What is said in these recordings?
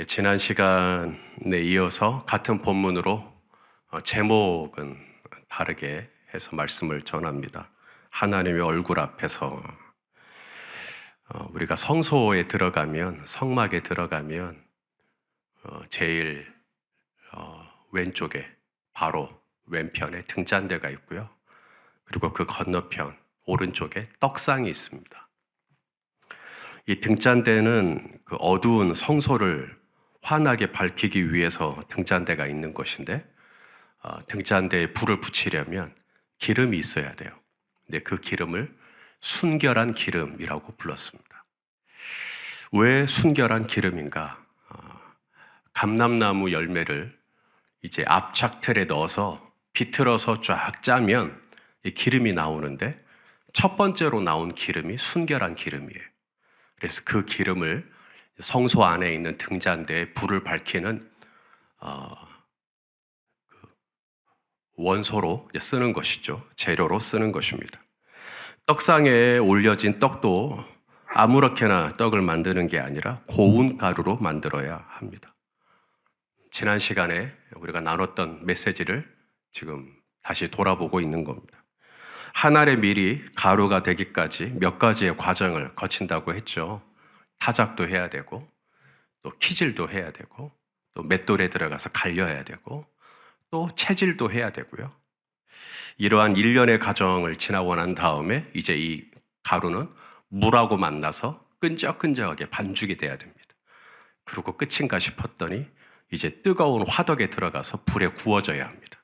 지난 시간에 이어서 같은 본문으로 제목은 다르게 해서 말씀을 전합니다. 하나님의 얼굴 앞에서 우리가 성소에 들어가면, 성막에 들어가면 제일 왼쪽에 바로 왼편에 등잔대가 있고요. 그리고 그 건너편 오른쪽에 떡상이 있습니다. 이 등잔대는 그 어두운 성소를 환하게 밝히기 위해서 등잔대가 있는 것인데, 등잔대에 불을 붙이려면 기름이 있어야 돼요. 근데 그 기름을 순결한 기름이라고 불렀습니다. 왜 순결한 기름인가? 감람나무 열매를 이제 압착틀에 넣어서 비틀어서 쫙 짜면 이 기름이 나오는데, 첫 번째로 나온 기름이 순결한 기름이에요. 그래서 그 기름을 성소 안에 있는 등잔대에 불을 밝히는 원소로 쓰는 것이죠. 재료로 쓰는 것입니다. 떡상에 올려진 떡도 아무렇게나 떡을 만드는 게 아니라 고운 가루로 만들어야 합니다. 지난 시간에 우리가 나눴던 메시지를 지금 다시 돌아보고 있는 겁니다. 한 알의 밀이 가루가 되기까지 몇 가지의 과정을 거친다고 했죠. 타작도 해야 되고, 또 키질도 해야 되고, 또 맷돌에 들어가서 갈려야 되고, 또 채질도 해야 되고요. 이러한 일련의 과정을 지나고 난 다음에 이제 이 가루는 물하고 만나서 끈적끈적하게 반죽이 돼야 됩니다. 그리고 끝인가 싶었더니 이제 뜨거운 화덕에 들어가서 불에 구워져야 합니다.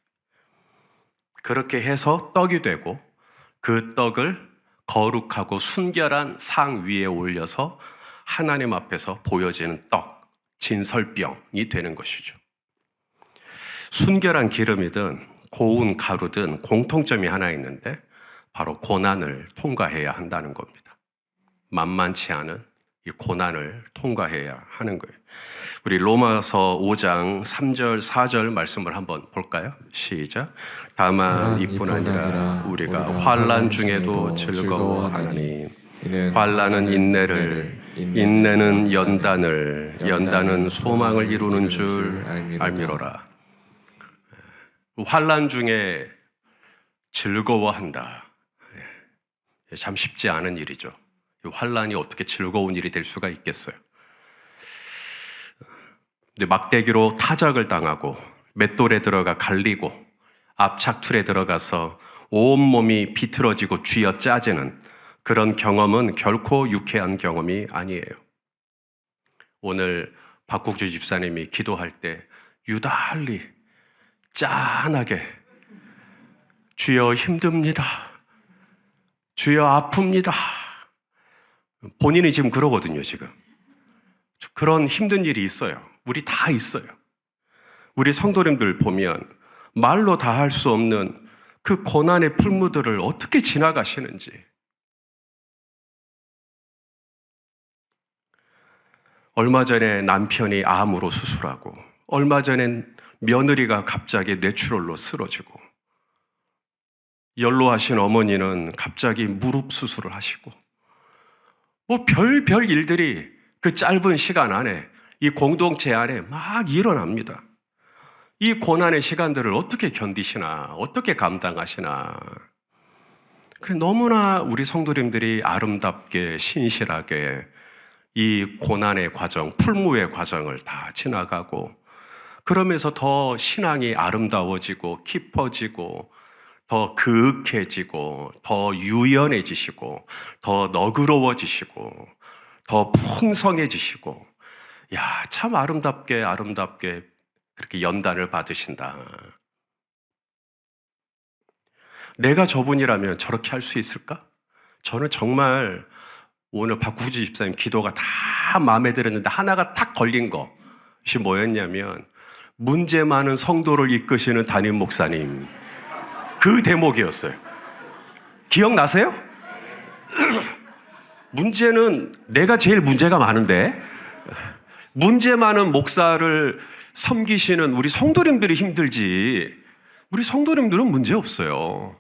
그렇게 해서 떡이 되고, 그 떡을 거룩하고 순결한 상 위에 올려서 하나님 앞에서 보여지는 떡, 진설병이 되는 것이죠. 순결한 기름이든 고운 가루든 공통점이 하나 있는데, 바로 고난을 통과해야 한다는 겁니다. 만만치 않은 이 고난을 통과해야 하는 거예요. 우리 로마서 5장 3절 4절 말씀을 한번 볼까요? 시작. 다만 이뿐 아니라 우리가 환난 중에도 즐거워하나니, 환난은 인내를, 인내는 연단을, 연단은 소망을 이루는 줄 알미로라. 환난 중에 즐거워한다. 참 쉽지 않은 일이죠. 환난이 어떻게 즐거운 일이 될 수가 있겠어요? 근데 막대기로 타작을 당하고 맷돌에 들어가 갈리고 압착툴에 들어가서 온몸이 비틀어지고 쥐어짜지는 그런 경험은 결코 유쾌한 경험이 아니에요. 오늘 박국주 집사님이 기도할 때 유달리 짠하게 주여 힘듭니다, 주여 아픕니다, 본인이 지금 그러거든요. 지금 그런 힘든 일이 있어요. 우리 다 있어요. 우리 성도님들 보면 말로 다 할 수 없는 그 고난의 풀무들을 어떻게 지나가시는지. 얼마 전에 남편이 암으로 수술하고, 얼마 전엔 며느리가 갑자기 뇌출혈로 쓰러지고, 연로하신 어머니는 갑자기 무릎 수술을 하시고, 뭐 별별 일들이 그 짧은 시간 안에 이 공동체 안에 막 일어납니다. 이 고난의 시간들을 어떻게 견디시나, 어떻게 감당하시나. 너무나 우리 성도님들이 아름답게 신실하게 이 고난의 과정, 풀무의 과정을 다 지나가고, 그러면서 더 신앙이 아름다워지고 깊어지고 더 그윽해지고 더 유연해지시고 더 너그러워지시고 더 풍성해지시고, 야, 참 아름답게 그렇게 연단을 받으신다. 내가 저분이라면 저렇게 할 수 있을까? 저는 정말 오늘 박구지 집사님 기도가 다 마음에 들었는데 하나가 탁 걸린 것이 뭐였냐면, 문제 많은 성도를 이끄시는 담임 목사님, 그 대목이었어요. 기억나세요? 문제는 내가 제일 문제가 많은데, 문제 많은 목사를 섬기시는 우리 성도님들이 힘들지, 우리 성도님들은 문제 없어요.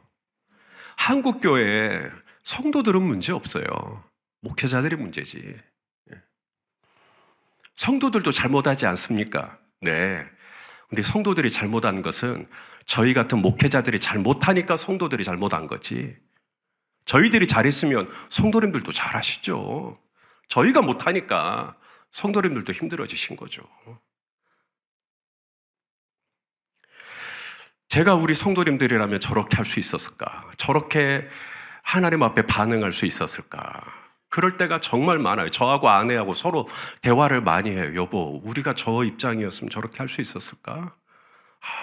한국교회 성도들은 문제 없어요. 목회자들이 문제지. 성도들도 잘못하지 않습니까? 네. 근데 성도들이 잘못한 것은 저희 같은 목회자들이 잘못하니까 성도들이 잘못한 거지. 저희들이 잘했으면 성도님들도 잘하시죠. 저희가 못하니까 성도님들도 힘들어지신 거죠. 제가 우리 성도님들이라면 저렇게 할 수 있었을까? 저렇게 하나님 앞에 반응할 수 있었을까? 그럴 때가 정말 많아요. 저하고 아내하고 서로 대화를 많이 해요. 여보, 우리가 저 입장이었으면 저렇게 할 수 있었을까?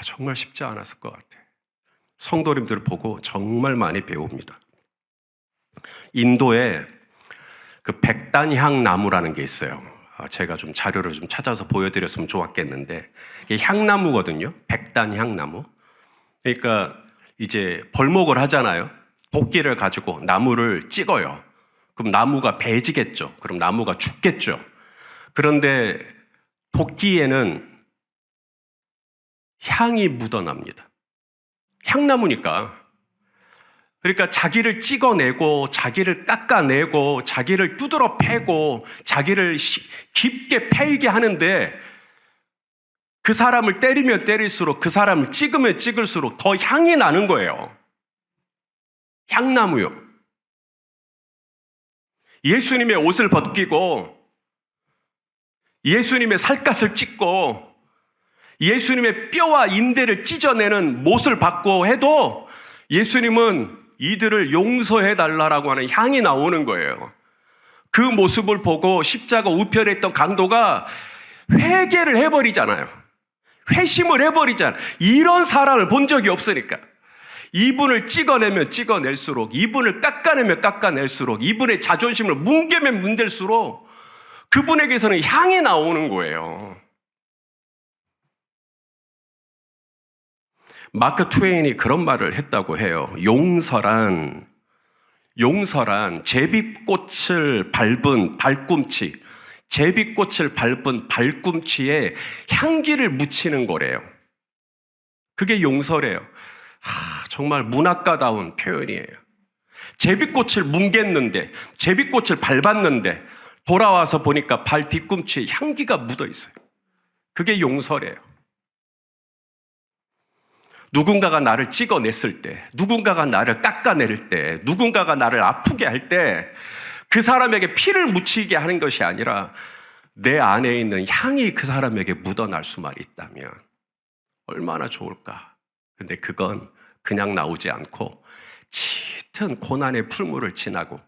정말 쉽지 않았을 것 같아. 성도님들을 보고 정말 많이 배웁니다. 인도에 그 백단향 나무라는 게 있어요. 제가 좀 자료를 좀 찾아서 보여드렸으면 좋았겠는데, 이게 향나무거든요. 백단향 나무. 그러니까 이제 벌목을 하잖아요. 도끼를 가지고 나무를 찍어요. 그럼 나무가 배지겠죠. 그럼 나무가 죽겠죠. 그런데 도끼에는 향이 묻어납니다. 향나무니까. 그러니까 자기를 찍어내고, 자기를 깎아내고, 자기를 두드러 패고, 자기를 깊게 패이게 하는데, 그 사람을 때리면 때릴수록, 그 사람을 찍으면 찍을수록 더 향이 나는 거예요. 향나무요. 예수님의 옷을 벗기고, 예수님의 살갗을 찢고, 예수님의 뼈와 인대를 찢어내는 못을 받고 해도 예수님은 이들을 용서해 달라고 하는 향이 나오는 거예요. 그 모습을 보고 십자가 우편에 있던 강도가 회개를 해버리잖아요. 회심을 해버리잖아요. 이런 사람을 본 적이 없으니까. 이분을 찍어내면 찍어낼수록, 이분을 깎아내면 깎아낼수록, 이분의 자존심을 뭉개면 문댈수록 그분에게서는 향이 나오는 거예요. 마크 트웨인이 그런 말을 했다고 해요. 용서란 제비꽃을 밟은 발꿈치, 제비꽃을 밟은 발꿈치에 향기를 묻히는 거래요. 그게 용서래요. 정말 문학가다운 표현이에요. 제비꽃을 뭉갰는데, 제비꽃을 밟았는데 돌아와서 보니까 발 뒤꿈치에 향기가 묻어 있어요. 그게 용서래요. 누군가가 나를 찍어냈을 때, 누군가가 나를 깎아낼 때, 누군가가 나를 아프게 할 때 그 사람에게 피를 묻히게 하는 것이 아니라 내 안에 있는 향이 그 사람에게 묻어날 수만 있다면 얼마나 좋을까. 근데 그건 그냥 나오지 않고 짙은 고난의 풀물을 지나고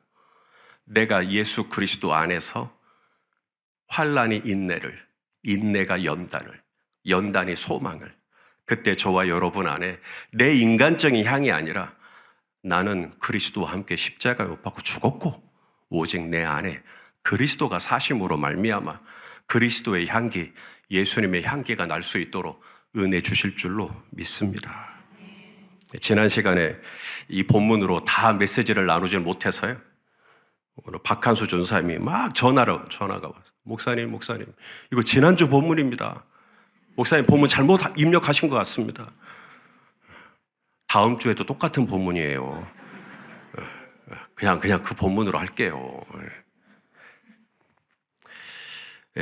내가 예수 그리스도 안에서 환난이 인내를, 인내가 연단을, 연단이 소망을, 그때 저와 여러분 안에 내 인간적인 향이 아니라 나는 그리스도와 함께 십자가에 못 박고 죽었고 오직 내 안에 그리스도가 사심으로 말미암아 그리스도의 향기, 예수님의 향기가 날 수 있도록 은혜 주실 줄로 믿습니다. 지난 시간에 이 본문으로 다 메시지를 나누질 못해서요. 오늘 박한수 전사님이 막 전화가 와서 목사님 이거 지난주 본문입니다. 목사님 본문 잘못 입력하신 것 같습니다. 다음 주에도 똑같은 본문이에요. 그냥 그 본문으로 할게요.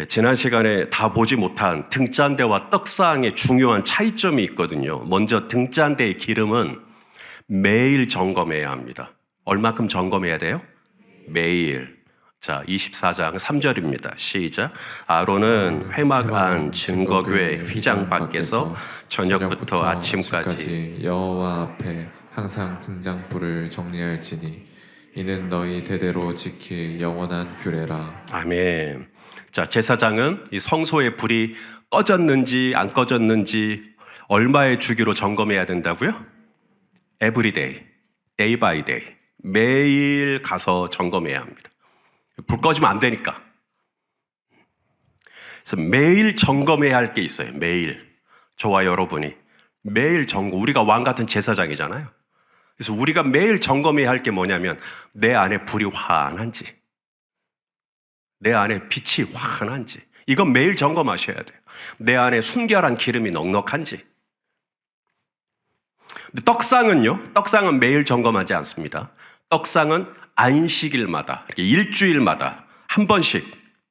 지난 시간에 다 보지 못한 등잔대와 떡상의 중요한 차이점이 있거든요. 먼저 등잔대의 기름은 매일 점검해야 합니다. 얼마큼 점검해야 돼요? 매일. 자, 24장 3절입니다. 시작. 아론은 회막 안 증거궤 휘장 밖에서 저녁부터 아침까지 여호와 앞에 항상 등장불을 정리할지니 이는 너희 대대로 지킬 영원한 규례라. 아멘. 자, 제사장은 이 성소의 불이 꺼졌는지 안 꺼졌는지 얼마의 주기로 점검해야 된다고요? Everyday, day by day. 매일 가서 점검해야 합니다. 불 꺼지면 안 되니까. 그래서 매일 점검해야 할 게 있어요. 매일. 저와 여러분이 매일 점검. 우리가 왕 같은 제사장이잖아요. 그래서 우리가 매일 점검해야 할 게 뭐냐면 내 안에 불이 환한지, 내 안에 빛이 환한지, 이건 매일 점검하셔야 돼요. 내 안에 순결한 기름이 넉넉한지. 근데 떡상은요? 떡상은 매일 점검하지 않습니다. 떡상은 안식일마다, 이렇게 일주일마다 한 번씩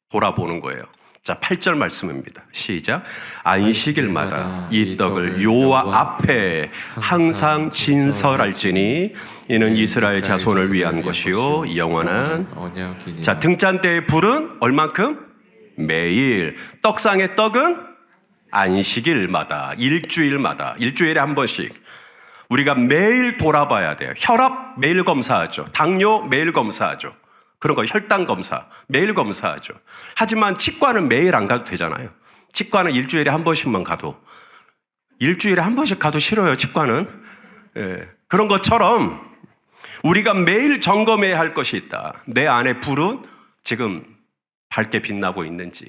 돌아보는 거예요. 자, 8절 말씀입니다. 시작. 안식일마다 이 떡을 여호와 앞에 항상 진설할지니 이는 이스라엘 자손을 위한 것이요 영원한 언약이니라. 자, 등잔대의 불은 얼만큼? 매일. 떡상의 떡은 안식일마다, 일주일에 한 번씩 우리가 매일 돌아봐야 돼요. 혈압 매일 검사하죠. 당뇨 매일 검사하죠. 그런 거 혈당 검사 매일 검사하죠. 하지만 치과는 매일 안 가도 되잖아요. 치과는 일주일에 한 번씩만 가도, 일주일에 한 번씩 가도 싫어요, 치과는. 예. 그런 것처럼 우리가 매일 점검해야 할 것이 있다. 내 안에 불은 지금 밝게 빛나고 있는지.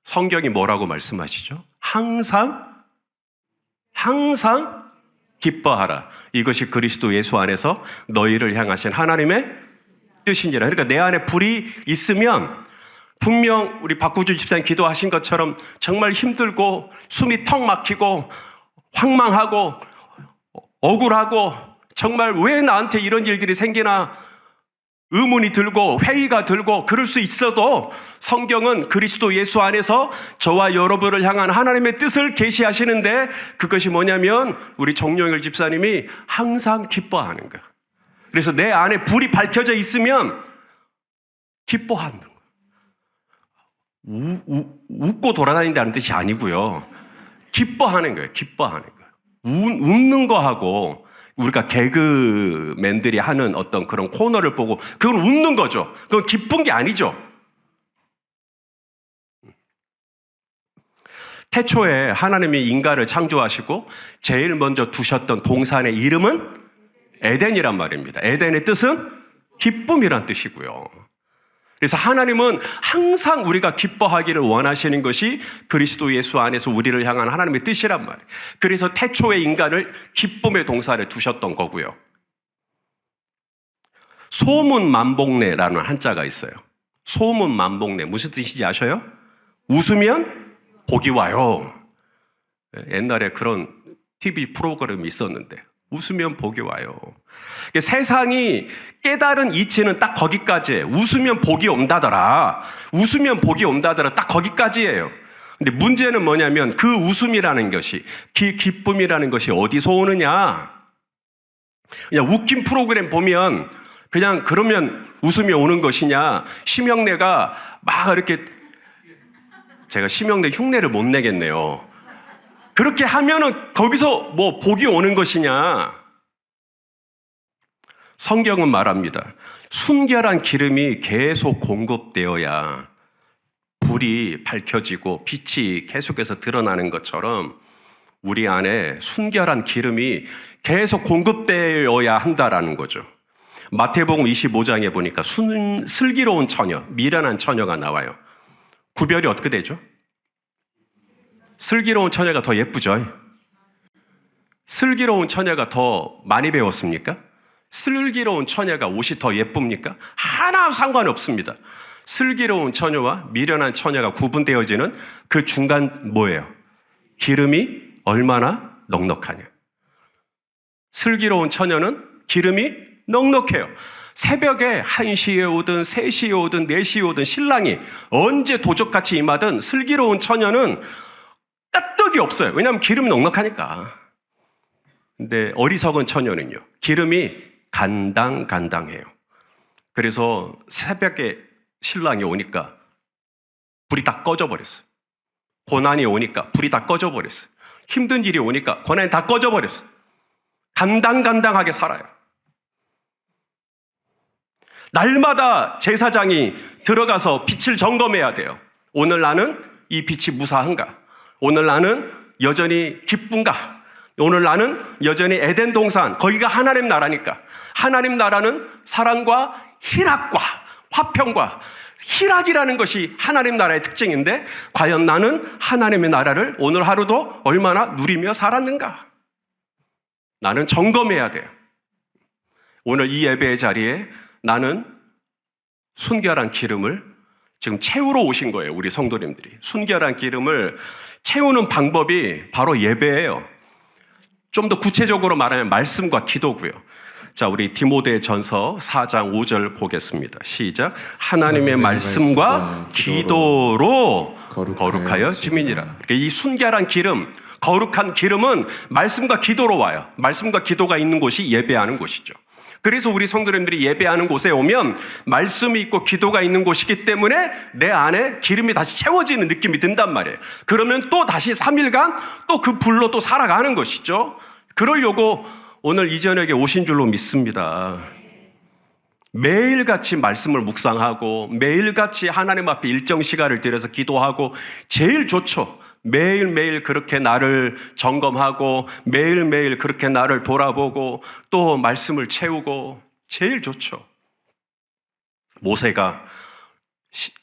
성경이 뭐라고 말씀하시죠? 항상 기뻐하라. 이것이 그리스도 예수 안에서 너희를 향하신 하나님의 뜻이니라. 그러니까 내 안에 불이 있으면 분명 우리 박구주 집사님 기도하신 것처럼 정말 힘들고 숨이 턱 막히고 황망하고 억울하고 정말 왜 나한테 이런 일들이 생기나 의문이 들고 회의가 들고 그럴 수 있어도 성경은 그리스도 예수 안에서 저와 여러분을 향한 하나님의 뜻을 계시하시는데 그것이 뭐냐면 우리 정용일 집사님이 항상 기뻐하는 거야. 그래서 내 안에 불이 밝혀져 있으면 기뻐하는 거야. 웃고 돌아다닌다는 뜻이 아니고요. 기뻐하는 거예요. 기뻐하는 거예요. 웃는 거하고 우리가 개그맨들이 하는 어떤 그런 코너를 보고 그건 웃는 거죠. 그건 기쁜 게 아니죠. 태초에 하나님이 인간을 창조하시고 제일 먼저 두셨던 동산의 이름은 에덴이란 말입니다. 에덴의 뜻은 기쁨이란 뜻이고요. 그래서 하나님은 항상 우리가 기뻐하기를 원하시는 것이 그리스도 예수 안에서 우리를 향한 하나님의 뜻이란 말이에요. 그래서 태초의 인간을 기쁨의 동산에 두셨던 거고요. 소문만복내라는 한자가 있어요. 소문만복내 무슨 뜻인지 아셔요? 웃으면 복이 와요. 옛날에 그런 TV 프로그램이 있었는데 웃으면 복이 와요. 세상이 깨달은 이치는 딱 거기까지예요. 웃으면 복이 온다더라. 웃으면 복이 온다더라. 딱 거기까지예요. 근데 문제는 뭐냐면 그 웃음이라는 것이, 기쁨이라는 것이 어디서 오느냐? 그냥 웃긴 프로그램 보면 그냥 그러면 웃음이 오는 것이냐? 심형래가 막 이렇게, 제가 심형래 흉내를 못 내겠네요. 그렇게 하면은 거기서 뭐 복이 오는 것이냐? 성경은 말합니다. 순결한 기름이 계속 공급되어야 불이 밝혀지고 빛이 계속해서 드러나는 것처럼 우리 안에 순결한 기름이 계속 공급되어야 한다라는 거죠. 마태복음 25장에 보니까 슬기로운 처녀, 미련한 처녀가 나와요. 구별이 어떻게 되죠? 슬기로운 처녀가 더 예쁘죠? 슬기로운 처녀가 더 많이 배웠습니까? 슬기로운 처녀가 옷이 더 예쁩니까? 하나 상관없습니다. 슬기로운 처녀와 미련한 처녀가 구분되어지는 그 중간 뭐예요? 기름이 얼마나 넉넉하냐. 슬기로운 처녀는 기름이 넉넉해요. 새벽에 1시에 오든 3시에 오든 4시에 오든 신랑이 언제 도적같이 임하든 슬기로운 처녀는 까떡이 없어요. 왜냐하면 기름이 넉넉하니까. 근데 어리석은 처녀는요, 기름이 간당간당해요. 그래서 새벽에 신랑이 오니까 불이 다 꺼져버렸어요. 고난이 오니까 불이 다 꺼져버렸어요. 힘든 일이 오니까 고난이 다 꺼져버렸어요. 간당간당하게 살아요. 날마다 제사장이 들어가서 빛을 점검해야 돼요. 오늘 나는 이 빛이 무사한가? 오늘 나는 여전히 기쁜가? 오늘 나는 여전히 에덴 동산, 거기가 하나님 나라니까. 하나님 나라는 사랑과 희락과 화평과 희락이라는 것이 하나님 나라의 특징인데 과연 나는 하나님의 나라를 오늘 하루도 얼마나 누리며 살았는가? 나는 점검해야 돼요. 오늘 이 예배의 자리에 나는 순결한 기름을 지금 채우러 오신 거예요. 우리 성도님들이. 순결한 기름을 채우는 방법이 바로 예배예요. 좀 더 구체적으로 말하면 말씀과 기도고요. 자, 우리 디모데전서 4장 5절 보겠습니다. 시작. 하나님의 말씀과 기도로 거룩하여 지민이라. 그러니까 이 순결한 기름, 거룩한 기름은 말씀과 기도로 와요. 말씀과 기도가 있는 곳이 예배하는 곳이죠. 그래서 우리 성도님들이 예배하는 곳에 오면 말씀이 있고 기도가 있는 곳이기 때문에 내 안에 기름이 다시 채워지는 느낌이 든단 말이에요. 그러면 또 다시 3일간 또 그 불로 또 살아가는 것이죠. 그러려고 오늘 이 저녁에 오신 줄로 믿습니다. 매일같이 말씀을 묵상하고 매일같이 하나님 앞에 일정 시간을 들여서 기도하고 제일 좋죠. 매일매일 그렇게 나를 점검하고 매일매일 그렇게 나를 돌아보고 또 말씀을 채우고 제일 좋죠. 모세가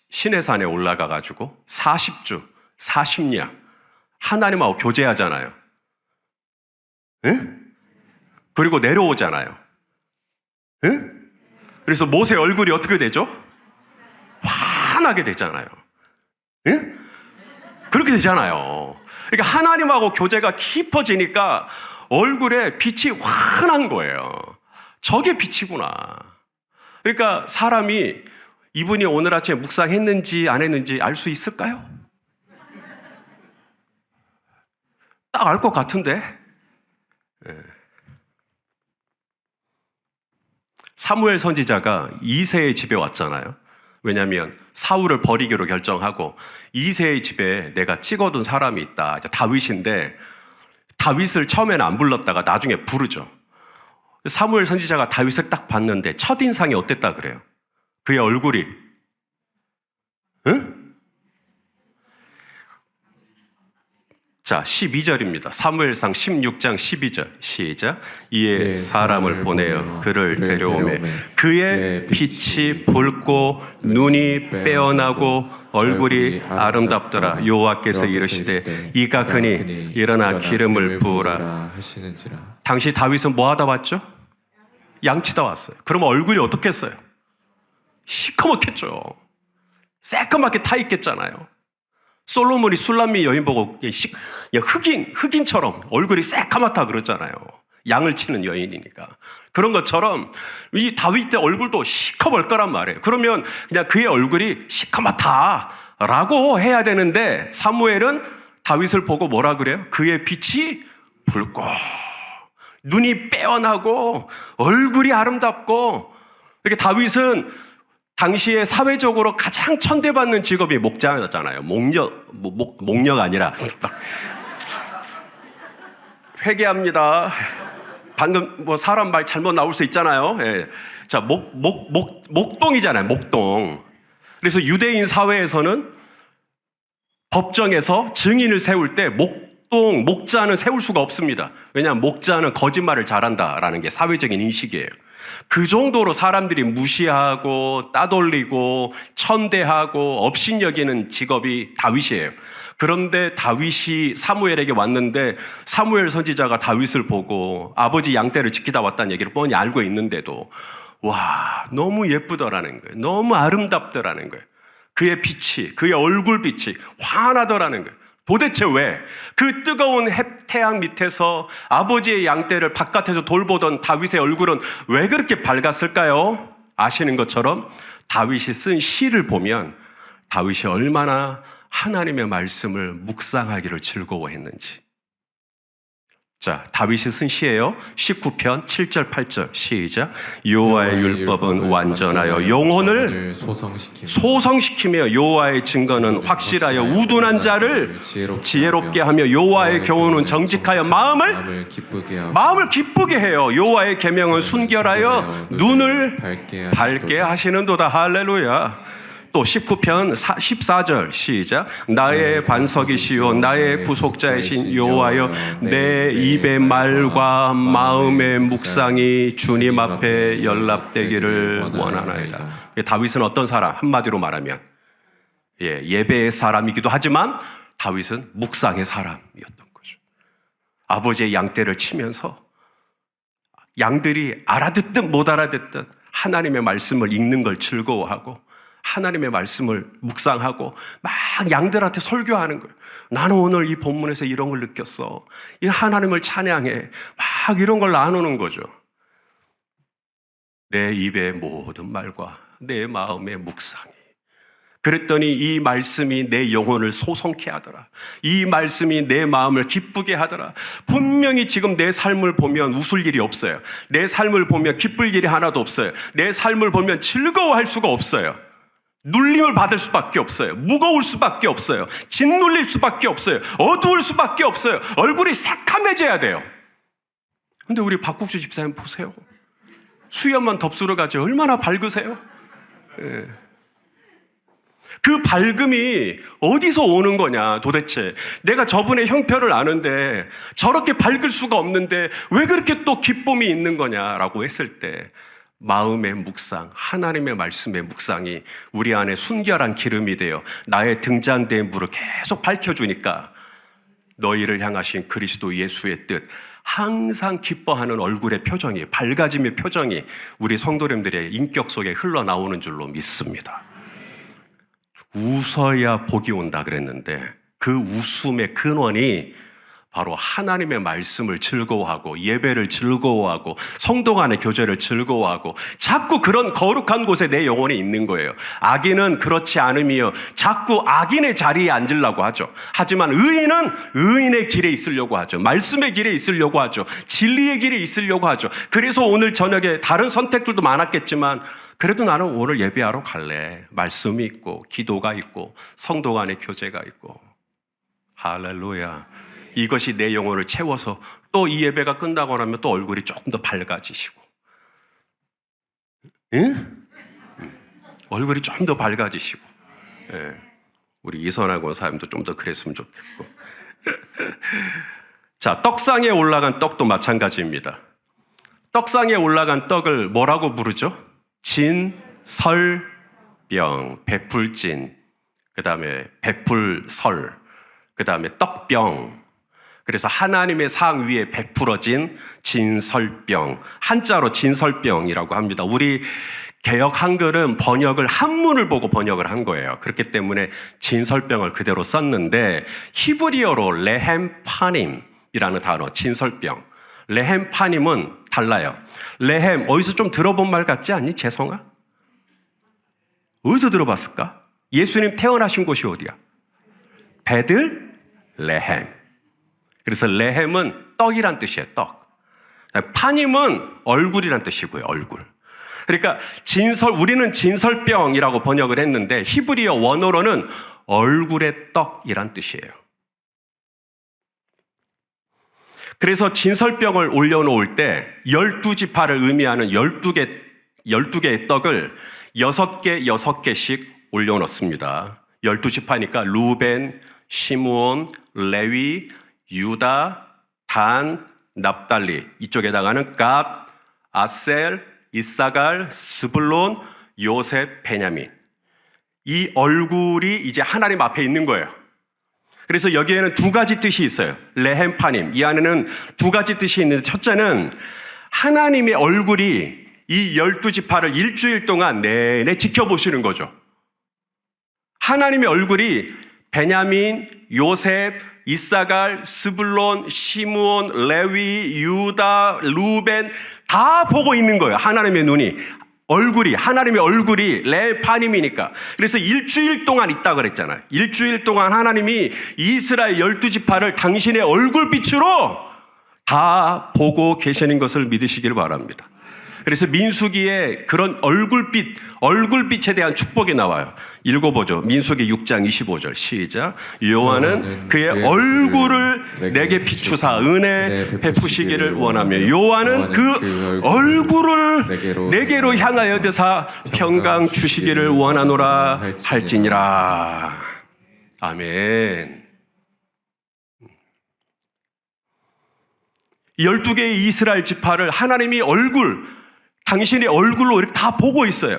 시내산에 올라가 가지고 40주 40냐 하나님하고 교제하잖아요. 응? 그리고 내려오잖아요. 응? 그래서 모세 얼굴이 어떻게 되죠? 환하게 되잖아요. 응? 그렇게 되잖아요. 그러니까 하나님하고 교제가 깊어지니까 얼굴에 빛이 환한 거예요. 저게 빛이구나. 그러니까 사람이 이분이 오늘 아침에 묵상했는지 안 했는지 알 수 있을까요? 딱 알 것 같은데. 사무엘 선지자가 이새의 집에 왔잖아요. 왜냐하면 사울을 버리기로 결정하고 이새의 집에 내가 찍어둔 사람이 있다. 다윗인데 다윗을 처음에는 안 불렀다가 나중에 부르죠. 사무엘 선지자가 다윗을 딱 봤는데 첫인상이 어땠다 그래요? 그의 얼굴이 응? 자, 12절입니다. 사무엘상 16장 12절 시작. 이에 사람을 보내어 그를 데려오매 그의 빛이 붉고 눈이 빼어나고 얼굴이 아름답더라. 여호와께서 이르시되 이가 그니 일어나 기름을 부으라 하시는지라. 당시 다윗은 뭐 하다 왔죠? 양치다 왔어요. 그러면 얼굴이 어떻겠어요? 시커멓겠죠. 새까맣게 타 있겠잖아요. 솔로몬이 술람미 여인 보고 흑인처럼 얼굴이 새까맣다 그러잖아요. 양을 치는 여인이니까. 그런 것처럼 이 다윗의 얼굴도 시커멀 거란 말이에요. 그러면 그냥 그의 얼굴이 시커멓다라고 해야 되는데 사무엘은 다윗을 보고 뭐라 그래요? 그의 빛이 붉고 눈이 빼어나고 얼굴이 아름답고. 이렇게 다윗은 당시에 사회적으로 가장 천대받는 직업이 목자였잖아요. 목녀가 아니라 회개합니다. 방금 뭐 사람 말 잘못 나올 수 있잖아요. 예. 자, 목동이잖아요. 목동. 그래서 유대인 사회에서는 법정에서 증인을 세울 때 목자는 세울 수가 없습니다. 왜냐하면 목자는 거짓말을 잘한다라는 게 사회적인 인식이에요. 그 정도로 사람들이 무시하고 따돌리고 천대하고 업신여기는 직업이 다윗이에요. 그런데 다윗이 사무엘에게 왔는데 사무엘 선지자가 다윗을 보고 아버지 양떼를 지키다 왔다는 얘기를 뻔히 알고 있는데도 와, 너무 예쁘더라는 거예요. 너무 아름답더라는 거예요. 그의 빛이, 그의 얼굴빛이 환하더라는 거예요. 도대체 왜? 그 뜨거운 태양 밑에서 아버지의 양떼를 바깥에서 돌보던 다윗의 얼굴은 왜 그렇게 밝았을까요? 아시는 것처럼 다윗이 쓴 시를 보면 다윗이 얼마나 하나님의 말씀을 묵상하기를 즐거워했는지. 자, 다윗이 쓴 시예요. 19편 7절 8절 시작. 여호와의 율법은 완전하여 영혼을 소성시키며 여호와의 증거는 확실하여 우둔한 자를 지혜롭게 하며 여호와의 교훈은 정직하여 마음을 기쁘게 해요. 여호와의 계명은 순결하여 눈을 밝게 하시는도다. 할렐루야. 또 19편 14절 시작. 나의 반석이시요 나의 구속자이신 여호와여 내 입의 말과 마음의 묵상이 주님 앞에 연락되기를 원하나이다. 다윗은 어떤 사람? 한마디로 말하면 예배의 사람이기도 하지만 다윗은 묵상의 사람이었던 거죠. 아버지의 양떼를 치면서 양들이 알아듣든 못 알아듣든 하나님의 말씀을 읽는 걸 즐거워하고 하나님의 말씀을 묵상하고 막 양들한테 설교하는 거예요. 나는 오늘 이 본문에서 이런 걸 느꼈어. 이 하나님을 찬양해. 막 이런 걸 나누는 거죠. 내 입의 모든 말과 내 마음의 묵상이. 그랬더니 이 말씀이 내 영혼을 소송케 하더라. 이 말씀이 내 마음을 기쁘게 하더라. 분명히 지금 내 삶을 보면 웃을 일이 없어요. 내 삶을 보면 기쁠 일이 하나도 없어요. 내 삶을 보면 즐거워할 수가 없어요. 눌림을 받을 수밖에 없어요. 무거울 수밖에 없어요. 짓눌릴 수밖에 없어요. 어두울 수밖에 없어요. 얼굴이 새카매져야 돼요. 근데 우리 박국주 집사님 보세요. 수염만 덥수러 가지 얼마나 밝으세요? 예. 그 밝음이 어디서 오는 거냐 도대체. 내가 저분의 형편을 아는데 저렇게 밝을 수가 없는데 왜 그렇게 또 기쁨이 있는 거냐라고 했을 때 마음의 묵상, 하나님의 말씀의 묵상이 우리 안에 순결한 기름이 되어 나의 등잔대의 물을 계속 밝혀주니까 너희를 향하신 그리스도 예수의 뜻, 항상 기뻐하는 얼굴의 표정이, 밝아짐의 표정이 우리 성도님들의 인격 속에 흘러나오는 줄로 믿습니다. 웃어야 복이 온다 그랬는데 그 웃음의 근원이 바로 하나님의 말씀을 즐거워하고 예배를 즐거워하고 성도 간의 교제를 즐거워하고 자꾸 그런 거룩한 곳에 내 영혼이 있는 거예요. 악인은 그렇지 않으며 자꾸 악인의 자리에 앉으려고 하죠. 하지만 의인은 의인의 길에 있으려고 하죠. 말씀의 길에 있으려고 하죠. 진리의 길에 있으려고 하죠. 그래서 오늘 저녁에 다른 선택들도 많았겠지만 그래도 나는 오늘 예배하러 갈래. 말씀이 있고 기도가 있고 성도 간의 교제가 있고. 할렐루야. 이것이 내 영혼을 채워서 또 이 예배가 끝나고 나면 또 얼굴이 조금 더 밝아지시고. 응? 얼굴이 좀 더 밝아지시고. 예. 우리 이선하고 사람도 좀 더 그랬으면 좋겠고. 자, 떡상에 올라간 떡도 마찬가지입니다. 떡상에 올라간 떡을 뭐라고 부르죠? 진설병, 베풀진, 그 다음에 베풀설, 그 다음에 떡병. 그래서 하나님의 상 위에 베풀어진 진설병, 한자로 진설병이라고 합니다. 우리 개역 한글은 번역을 한문을 보고 번역을 한 거예요. 그렇기 때문에 진설병을 그대로 썼는데 히브리어로 레헴파님이라는 단어, 진설병. 레헴파님은 달라요. 레헴, 어디서 좀 들어본 말 같지 않니? 재성아? 어디서 들어봤을까? 예수님 태어나신 곳이 어디야? 베들레헴. 그래서 레헴은 떡이란 뜻이에요. 떡. 파님은 얼굴이란 뜻이고요. 얼굴. 그러니까 우리는 진설병이라고 번역을 했는데 히브리어 원어로는 얼굴의 떡이란 뜻이에요. 그래서 진설병을 올려놓을 때 12지파를 의미하는 12개의 떡을 6개씩 올려놓습니다. 12지파니까 루벤, 시므온, 레위, 유다, 단, 납달리, 이쪽에다가는 갓, 아셀, 이사갈, 스불론, 요셉, 베냐민. 이 얼굴이 이제 하나님 앞에 있는 거예요. 그래서 여기에는 두 가지 뜻이 있어요. 레헴파님, 이 안에는 두 가지 뜻이 있는데 첫째는 하나님의 얼굴이 이 12지파를 일주일 동안 내내 지켜보시는 거죠. 하나님의 얼굴이 베냐민, 요셉, 이사갈, 스불론, 시므온, 레위, 유다, 루벤 다 보고 있는 거예요. 하나님의 눈이. 하나님의 얼굴이 레파님이니까. 그래서 일주일 동안 있다 그랬잖아요. 일주일 동안 하나님이 이스라엘 12지파를 당신의 얼굴빛으로 다 보고 계시는 것을 믿으시기를 바랍니다. 그래서 민수기에 그런 얼굴빛에 대한 축복이 나와요. 읽어보죠. 민수기 6장 25절 시작. 여호와는 그의 얼굴을 내게 비추사 은혜 베푸시기를 원하며 여호와는 그 얼굴을 내게로 향하여 드사 평강 주시기를 원하노라 할지니라. 아멘. 12개의 이스라엘 지파를 하나님이 당신의 얼굴로 이렇게 다 보고 있어요.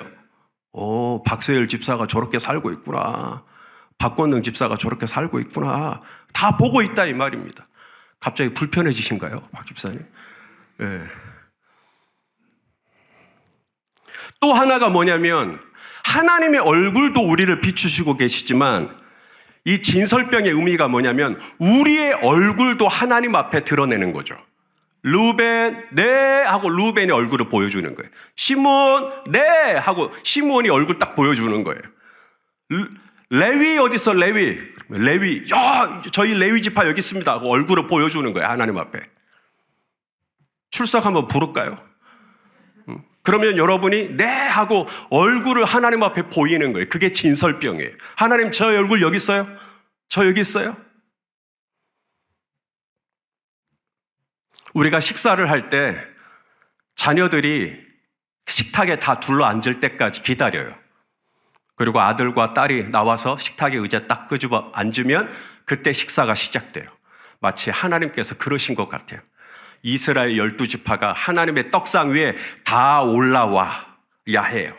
박세열 집사가 저렇게 살고 있구나. 박권능 집사가 저렇게 살고 있구나. 다 보고 있다 이 말입니다. 갑자기 불편해지신가요, 박 집사님? 네. 또 하나가 뭐냐면 하나님의 얼굴도 우리를 비추시고 계시지만 이 진설병의 의미가 뭐냐면 우리의 얼굴도 하나님 앞에 드러내는 거죠. 루벤 네 하고 루벤이 얼굴을 보여주는 거예요. 시몬 네 하고 시몬이 얼굴 딱 보여주는 거예요. 레위 어디 있어? 레위 야 저희 레위 지파 여기 있습니다 하고 얼굴을 보여주는 거예요. 하나님 앞에. 출석 한번 부를까요? 그러면 여러분이 네 하고 얼굴을 하나님 앞에 보이는 거예요. 그게 진설병이에요. 하나님 저 얼굴 여기 있어요? 저 여기 있어요? 우리가 식사를 할 때 자녀들이 식탁에 다 둘러앉을 때까지 기다려요. 그리고 아들과 딸이 나와서 식탁에 의자 딱 끄집어 앉으면 그때 식사가 시작돼요. 마치 하나님께서 그러신 것 같아요. 이스라엘 12지파가 하나님의 떡상 위에 다 올라와야 해요.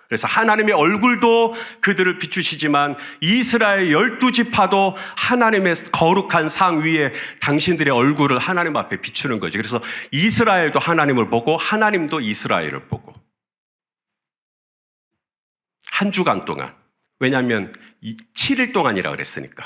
그래서 하나님의 얼굴도 그들을 비추시지만 이스라엘 12지파도 하나님의 거룩한 상 위에 당신들의 얼굴을 하나님 앞에 비추는 거죠. 그래서 이스라엘도 하나님을 보고 하나님도 이스라엘을 보고 한 주간 동안, 왜냐하면 7일 동안이라 그랬으니까.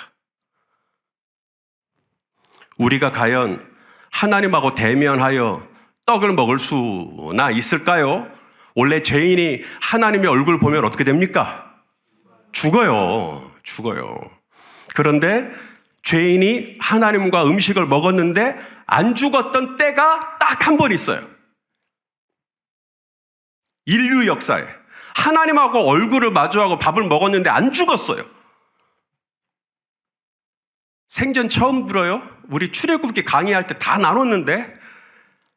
우리가 과연 하나님하고 대면하여 떡을 먹을 수나 있을까요? 원래 죄인이 하나님의 얼굴 보면 어떻게 됩니까? 죽어요. 그런데 죄인이 하나님과 음식을 먹었는데 안 죽었던 때가 딱 한 번 있어요. 인류 역사에 하나님하고 얼굴을 마주하고 밥을 먹었는데 안 죽었어요. 생전 처음 들어요. 우리 출애굽기 강의할 때 다 나눴는데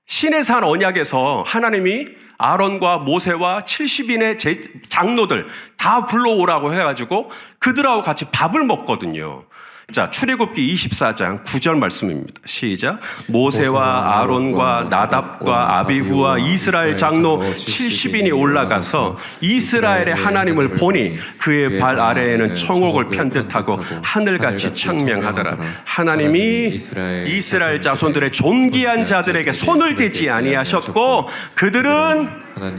신의 산 언약에서 하나님이 아론과 모세와 70인의 장로들 다 불러오라고 해가지고 그들하고 같이 밥을 먹거든요. 자, 출애굽기 24장 9절 말씀입니다. 시작. 모세와 아론과 나답과 아비후와 이스라엘 장로 70인이 올라가서 이스라엘의 하나님을 보니 그의 발 아래에는 청옥을 편듯하고 하늘같이 창명하더라. 하나님이 이스라엘 자손들의 존귀한 자들에게 손을 대지 아니하셨고 그들은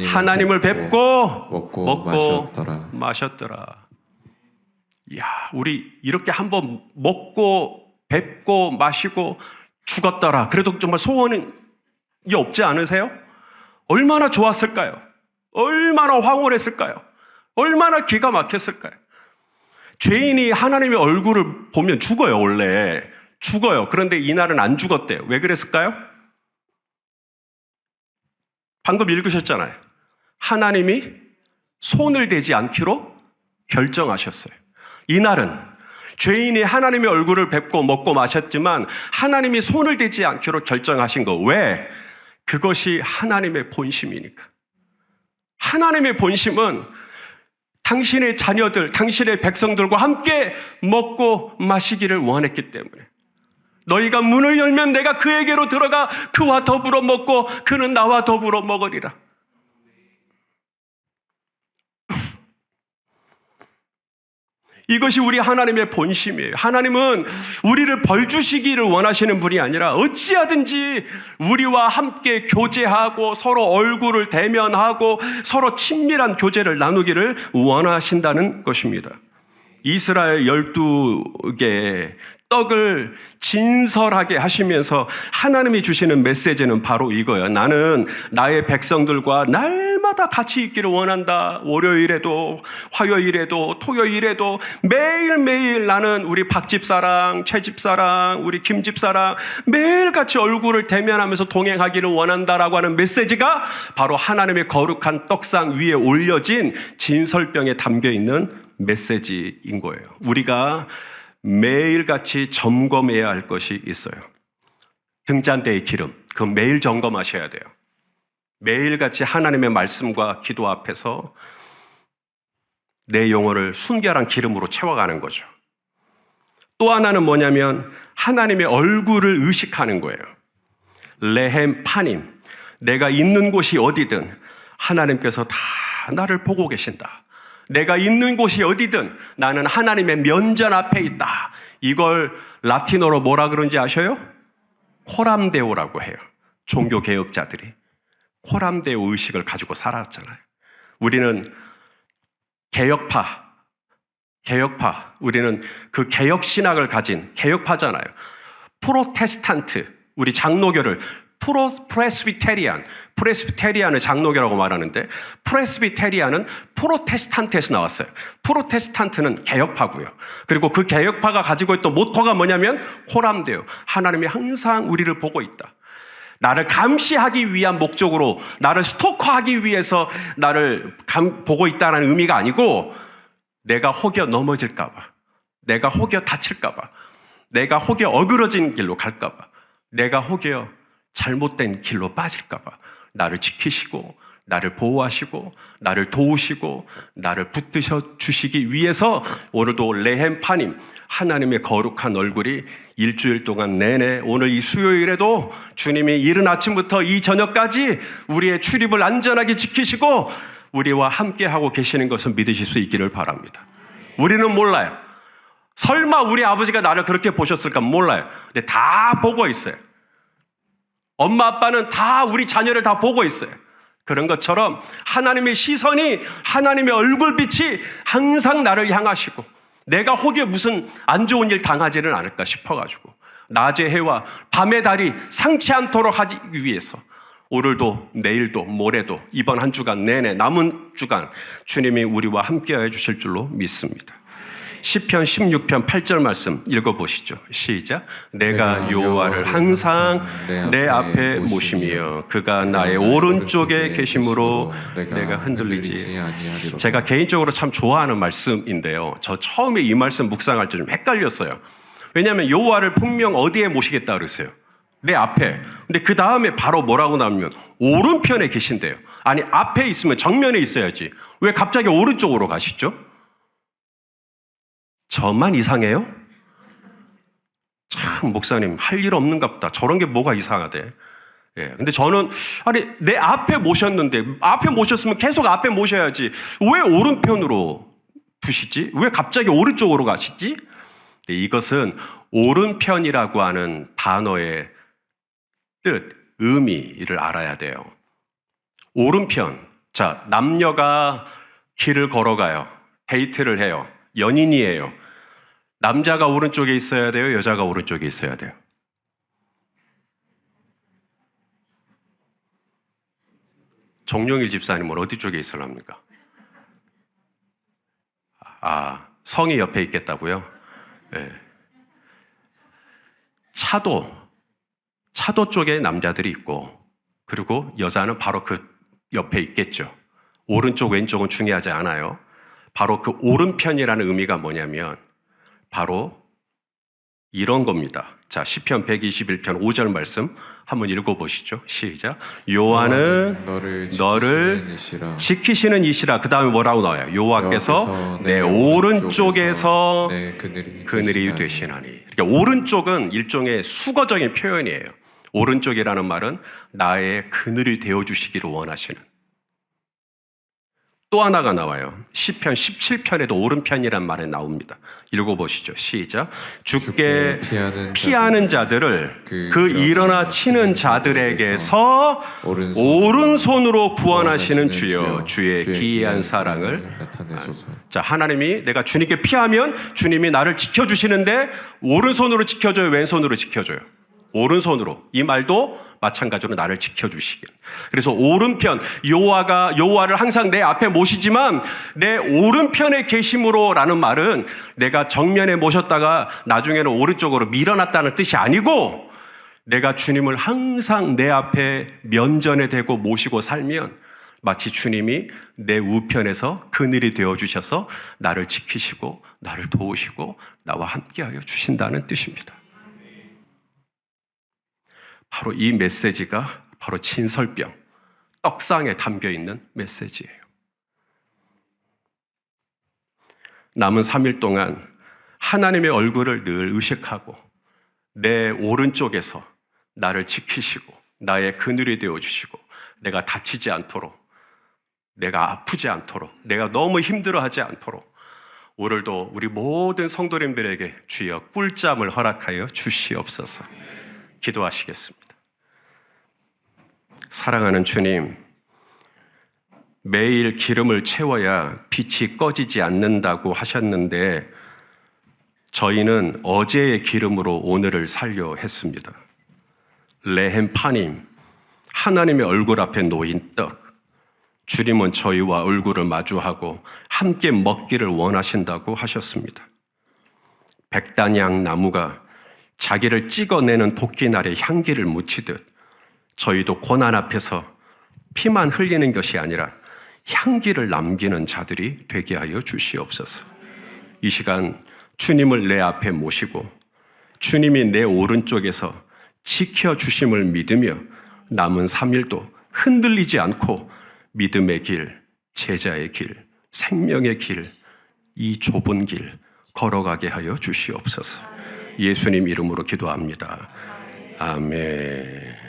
하나님을 뵙고 먹고 마셨더라. 이야, 우리 이렇게 한번 먹고 뵙고 마시고 죽었더라. 그래도 정말 소원이 없지 않으세요? 얼마나 좋았을까요? 얼마나 황홀했을까요? 얼마나 기가 막혔을까요? 죄인이 하나님의 얼굴을 보면 죽어요, 원래. 죽어요. 그런데 이날은 안 죽었대요. 왜 그랬을까요? 방금 읽으셨잖아요. 하나님이 손을 대지 않기로 결정하셨어요. 이날은 죄인이 하나님의 얼굴을 뵙고 먹고 마셨지만 하나님이 손을 대지 않기로 결정하신 거. 왜? 그것이 하나님의 본심이니까. 하나님의 본심은 당신의 자녀들, 당신의 백성들과 함께 먹고 마시기를 원했기 때문에 너희가 문을 열면 내가 그에게로 들어가 그와 더불어 먹고 그는 나와 더불어 먹으리라. 이것이 우리 하나님의 본심이에요. 하나님은 우리를 벌 주시기를 원하시는 분이 아니라 어찌하든지 우리와 함께 교제하고 서로 얼굴을 대면하고 서로 친밀한 교제를 나누기를 원하신다는 것입니다. 이스라엘 12개의 떡을 진설하게 하시면서 하나님이 주시는 메시지는 바로 이거예요. 나는 나의 백성들과 날마다 같이 있기를 원한다. 월요일에도 화요일에도 토요일에도 매일매일 나는 우리 박집사랑 최집사랑 우리 김집사랑 매일같이 얼굴을 대면하면서 동행하기를 원한다라고 하는 메시지가 바로 하나님의 거룩한 떡상 위에 올려진 진설병에 담겨있는 메시지인 거예요. 우리가 매일같이 점검해야 할 것이 있어요. 등잔대의 기름, 그거 매일 점검하셔야 돼요. 매일같이 하나님의 말씀과 기도 앞에서 내 영혼을 순결한 기름으로 채워가는 거죠. 또 하나는 뭐냐면 하나님의 얼굴을 의식하는 거예요. 레헴 파님, 내가 있는 곳이 어디든 하나님께서 다 나를 보고 계신다. 내가 있는 곳이 어디든 나는 하나님의 면전 앞에 있다. 이걸 라틴어로 뭐라 그런지 아셔요? 코람데오라고 해요. 종교개혁자들이 코람데오 의식을 가지고 살았잖아요. 우리는 개혁파, 우리는 그 개혁신학을 가진 개혁파잖아요. 프로테스탄트, 우리 장로교를 프레스비테리안을 장로교라고 말하는데 프레스비테리안은 프로테스탄트에서 나왔어요. 프로테스탄트는 개혁파고요. 그리고 그 개혁파가 가지고 있던 모토가 뭐냐면 코람데요. 하나님이 항상 우리를 보고 있다. 나를 감시하기 위한 목적으로 나를 스토커하기 위해서 나를 보고 있다는 의미가 아니고 내가 혹여 넘어질까 봐, 내가 혹여 다칠까 봐, 내가 혹여 어그러진 길로 갈까 봐, 내가 혹여 잘못된 길로 빠질까 봐 나를 지키시고 나를 보호하시고 나를 도우시고 나를 붙드셔 주시기 위해서 오늘도 레헴파님 하나님의 거룩한 얼굴이 일주일 동안 내내 오늘 이 수요일에도 주님이 이른 아침부터 이 저녁까지 우리의 출입을 안전하게 지키시고 우리와 함께하고 계시는 것을 믿으실 수 있기를 바랍니다. 우리는 몰라요. 설마 우리 아버지가 나를 그렇게 보셨을까 몰라요. 근데 다 보고 있어요. 엄마 아빠는 다 우리 자녀를 다 보고 있어요. 그런 것처럼 하나님의 시선이 하나님의 얼굴빛이 항상 나를 향하시고 내가 혹여 무슨 안 좋은 일 당하지는 않을까 싶어가지고 낮의 해와 밤의 달이 상치 않도록 하기 위해서 오늘도 내일도 모레도 이번 한 주간 내내 남은 주간 주님이 우리와 함께해 주실 줄로 믿습니다. 시편 16편 8절 말씀 읽어보시죠. 시작. 내가 여호와를 항상 내 앞에 모시며 그가 나의 오른쪽에 계심으로 내가 흔들리지 아니하리로다. 제가 개인적으로 참 좋아하는 말씀인데요. 저 처음에 이 말씀 묵상할 때 좀 헷갈렸어요. 왜냐하면 여호와를 분명 어디에 모시겠다 그랬어요. 내 앞에. 근데 그 다음에 바로 뭐라고 나오면 오른편에 계신대요. 아니 앞에 있으면 정면에 있어야지. 왜 갑자기 오른쪽으로 가시죠? 저만 이상해요? 참 목사님 할 일 없는가 보다. 저런 게 뭐가 이상하대. 예. 근데 저는 아니 내 앞에 모셨는데 앞에 모셨으면 계속 앞에 모셔야지. 왜 오른편으로 두시지? 왜 갑자기 오른쪽으로 가시지? 이것은 오른편이라고 하는 단어의 뜻, 의미를 알아야 돼요. 오른편. 자, 남녀가 길을 걸어가요. 데이트를 해요. 연인이에요. 남자가 오른쪽에 있어야 돼요? 여자가 오른쪽에 있어야 돼요? 정용일 집사님은 어디 쪽에 있으랍니까? 성이 옆에 있겠다고요? 네. 차도 쪽에 남자들이 있고 그리고 여자는 바로 그 옆에 있겠죠. 오른쪽 왼쪽은 중요하지 않아요. 바로 그 오른편이라는 의미가 뭐냐면 바로 이런 겁니다. 자, 시편 121편 5절 말씀 한번 읽어보시죠. 시작. 여호와는 너를 지키시는 이시라. 그 다음에 뭐라고 나와요? 여호와께서 내 오른쪽에서 그늘이 되시나니. 그러니까 오른쪽은 일종의 수거적인 표현이에요. 오른쪽이라는 말은 나의 그늘이 되어주시기를 원하시는. 또 하나가 나와요. 시편 17편에도 오른편이란 말이 나옵니다. 읽어보시죠. 시작. 주께 피하는 자들을 그 일어나 치는 자들에게서 오른손으로 구원하시는 주여 주의 기이한 사랑을 나타내소서. 자, 하나님이 내가 주님께 피하면 주님이 나를 지켜주시는데 오른손으로 지켜줘요? 왼손으로 지켜줘요? 오른손으로. 이 말도 마찬가지로 나를 지켜주시길. 그래서 오른편, 여호와를 항상 내 앞에 모시지만 내 오른편에 계심으로라는 말은 내가 정면에 모셨다가 나중에는 오른쪽으로 밀어놨다는 뜻이 아니고 내가 주님을 항상 내 앞에 면전에 대고 모시고 살면 마치 주님이 내 우편에서 그늘이 되어주셔서 나를 지키시고 나를 도우시고 나와 함께하여 주신다는 뜻입니다. 바로 이 메시지가 바로 진설병, 떡상에 담겨있는 메시지예요. 남은 3일 동안 하나님의 얼굴을 늘 의식하고 내 오른쪽에서 나를 지키시고 나의 그늘이 되어주시고 내가 다치지 않도록, 내가 아프지 않도록, 내가 너무 힘들어하지 않도록 오늘도 우리 모든 성도님들에게 주여 꿀잠을 허락하여 주시옵소서. 기도하시겠습니다. 사랑하는 주님, 매일 기름을 채워야 빛이 꺼지지 않는다고 하셨는데 저희는 어제의 기름으로 오늘을 살려 했습니다. 레헴파님, 하나님의 얼굴 앞에 놓인 떡, 주님은 저희와 얼굴을 마주하고 함께 먹기를 원하신다고 하셨습니다. 백단양 나무가 자기를 찍어내는 도끼날에 향기를 묻히듯 저희도 고난 앞에서 피만 흘리는 것이 아니라 향기를 남기는 자들이 되게 하여 주시옵소서. 이 시간 주님을 내 앞에 모시고 주님이 내 오른쪽에서 지켜주심을 믿으며 남은 3일도 흔들리지 않고 믿음의 길, 제자의 길, 생명의 길, 이 좁은 길 걸어가게 하여 주시옵소서. 예수님 이름으로 기도합니다. 아멘.